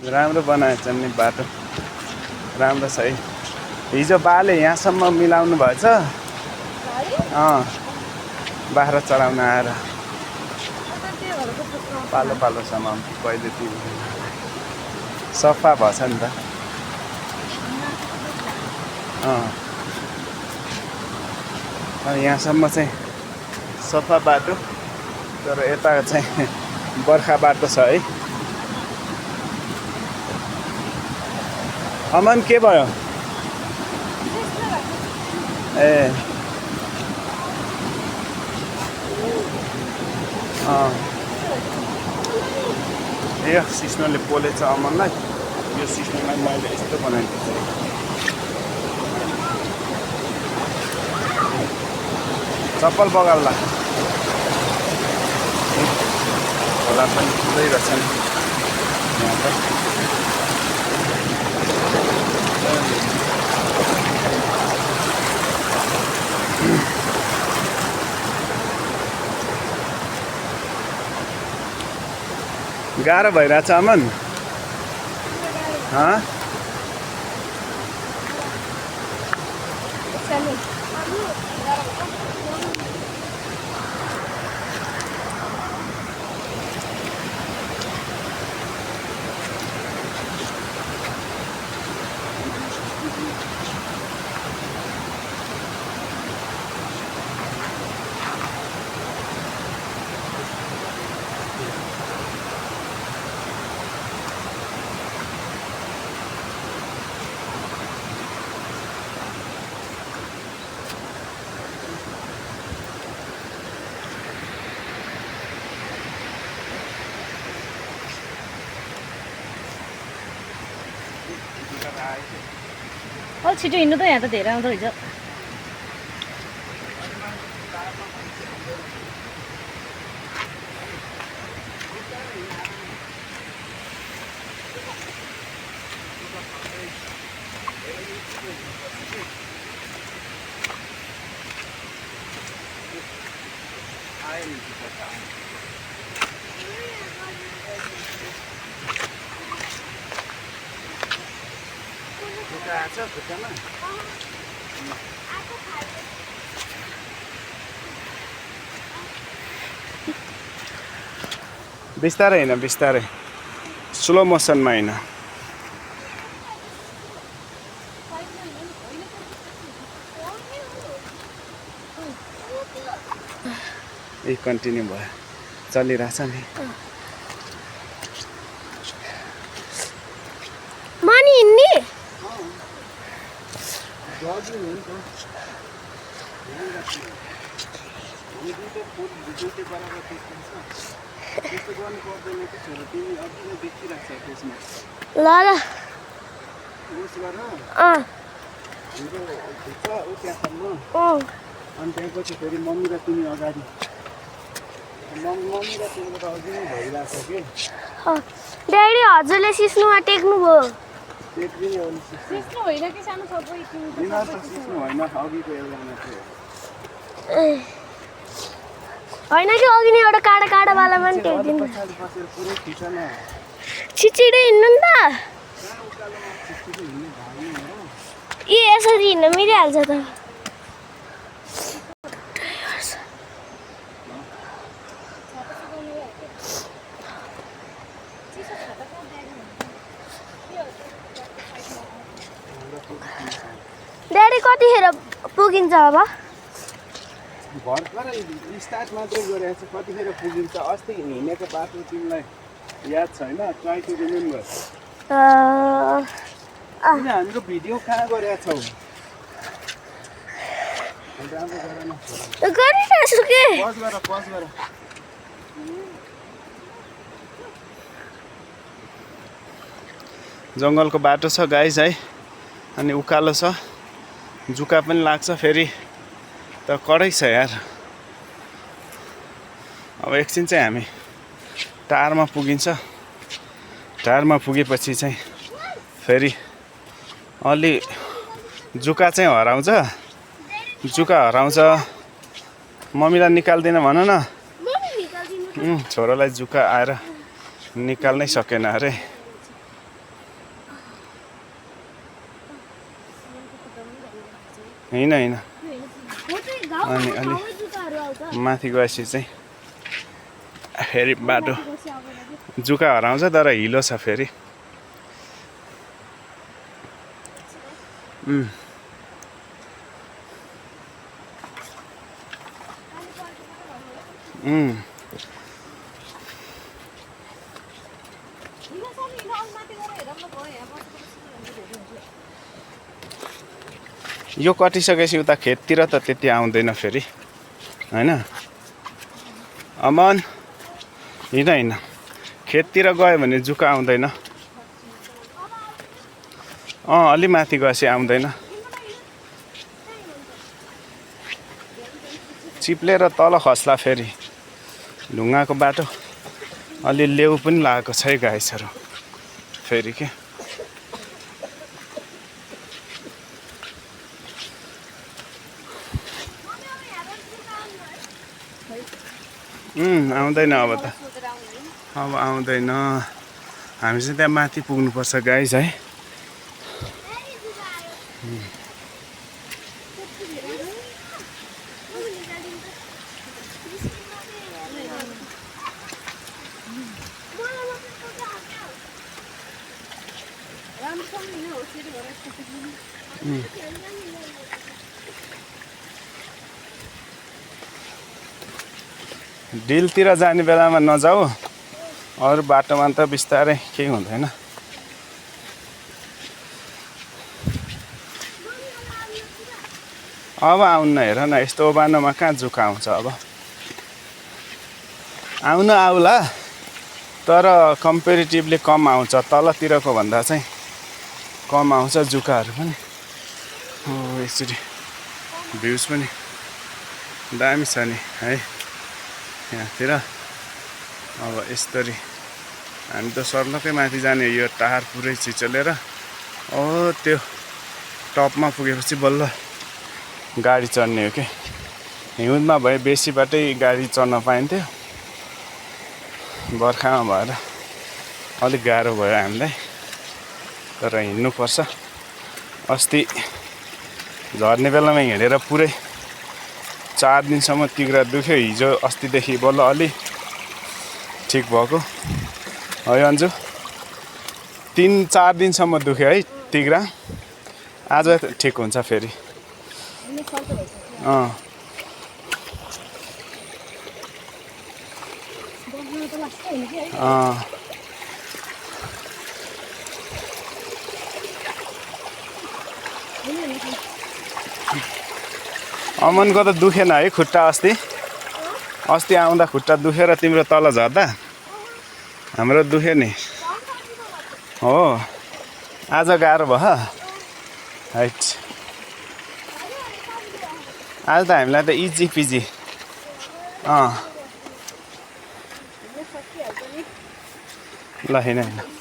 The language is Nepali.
राम्रो बनाएछ नि बाटो राम्रो छ है। हिजो बाले यहाँसम्म मिलाउनु भएछ। बाख्रा चढाउन आएर पालो पालोसम्म कहिले सफा भएछ नि त। यहाँसम्म चाहिँ सफा बाटो, तर यता चाहिँ बर्खा बाटो छ है। अमन के भयो? ए यो सिस्नोले पोलेछ अमनलाई। यो सिस्नोलाई मैले यस्तो बनाइदिन्छु। चप्पल बगाल्ला होला पनि ठुलै रहेछ नि यहाँ त। गाह्रो भइरहेछ अमन। छिटो हिँड्नु त, यहाँ त धेरै आउँदो रहेछ। बिस्तारै हिँड, बिस्तारै, स्लो मोसनमा हिँड। ए कन्टिन्यू भयो, चलिरहेछ नि। मानी हिँड्ने ल ल अनि त्यसपछि फेरि मम्मी र तिमी अगाडि, मम्मी र तिम्रो त अघि नै भइरहेछ कि। ड्याडी हजुरले सिस्नुमा टेक्नु भयो। त्यति हो नि। सिस्नु होइन कि सानो सबै सिस्नु होइन, अघिको एउटा मात्रै हो। होइन कि अघि नै एउटा काँडा काँडावाला पनि टेक्दिनु। पुरै खिच न, छिचिँडै हिँड्नु नि त। ए यसरी हिँड्न मिलिहाल्छ त। ड्याडी कतिखेर पुगिन्छ अब? भर्खरै स्टार्ट मात्रै गरेको छ, कतिखेर पुगिन्छ? अस्ति हिँडेको बाटो तिमीलाई याद छैन? Try to remember. किन हाम्रो भिडियो कहाँ गरेका छौ? गरिरहेछु के? पज गर, पज गर। जङ्गलको बाटो छ गाइस है, अनि उकालो छ, जुका पनि लाग्छ फेरि, त कडै छ यार। अब एकछिन चाहिँ हामी टारमा पुगिन्छ। टारमा पुगेपछि चाहिँ फेरि अलि जुका चाहिँ हराउँछ, जुका हराउँछ। मम्मीलाई निकाल्दिन भन न। छोरालाई जुका आएर निकाल्नै सकेन अरे। होइन होइन हो चाहिँ गाउँ अनि ठाउँमै जुत्ताहरू आउँछ माथि गएपछि चाहिँ फेरि बाटो गएपछि आउँदैन कि। जुका हराउँछ तर हिलो छ फेरि यो कटिसकेपछि उता खेततिर त त्यति आउँदैन फेरि होइन अमन हिँड होइन खेततिर गयो भने जुका आउँदैन अलि माथि गएपछि आउँदैन चिप्लेर तल खस्ला फेरि ढुङ्गाको बाटो अलि लेउ पनि लागेको छ है गाइसहरू फेरि के आउँदैन अब त अब आउँदैन हामी चाहिँ त्यहाँ माथि पुग्नुपर्छ गाइस है डिलतिर जाने बेलामा नजाऊ अरू बाटोमा त बिस्तारै केही हुँदैन अब आउन हेर न यस्तो ओबानोमा कहाँ जुका आउँछ अब आउन आउला तर कम्पेरिटिभली कम आउँछ तलतिरको भन्दा चाहिँ कम आउँछ जुकाहरू पनि हो यसरी भ्युज पनि दामी छ नि है यहाँतिर अब यसरी हामी त सर्लकै माथि जाने यो टार पुरै चिचलेर त्यो टपमा पुगेपछि बल्ल गाडी चढ्ने हो कि हिउँदमा भए बेसी बाटै गाडी चढ्न पाइन्थ्यो बर्खामा भएर अलिक गाह्रो भयो हामीलाई तर हिँड्नुपर्छ अस्ति झर्ने बेलामा हिँडेर पुरै 4 दिनसम्म तिघ्रा दुख्यो हिजो अस्तिदेखि बल्ल अलि ठिक भएको है अन्जु 3-4 दिनसम्म दुख्यो है तिघ्रा आज ठिक हुन्छ फेरि अमनको त दुखेन है खुट्टा अस्ति आउँदा खुट्टा दुखेर तिम्रो तल झर्दा हाम्रो दुख्यो नि हो आज गाह्रो भयो हाइट आज त हामीलाई त इजी पिजी ल होइन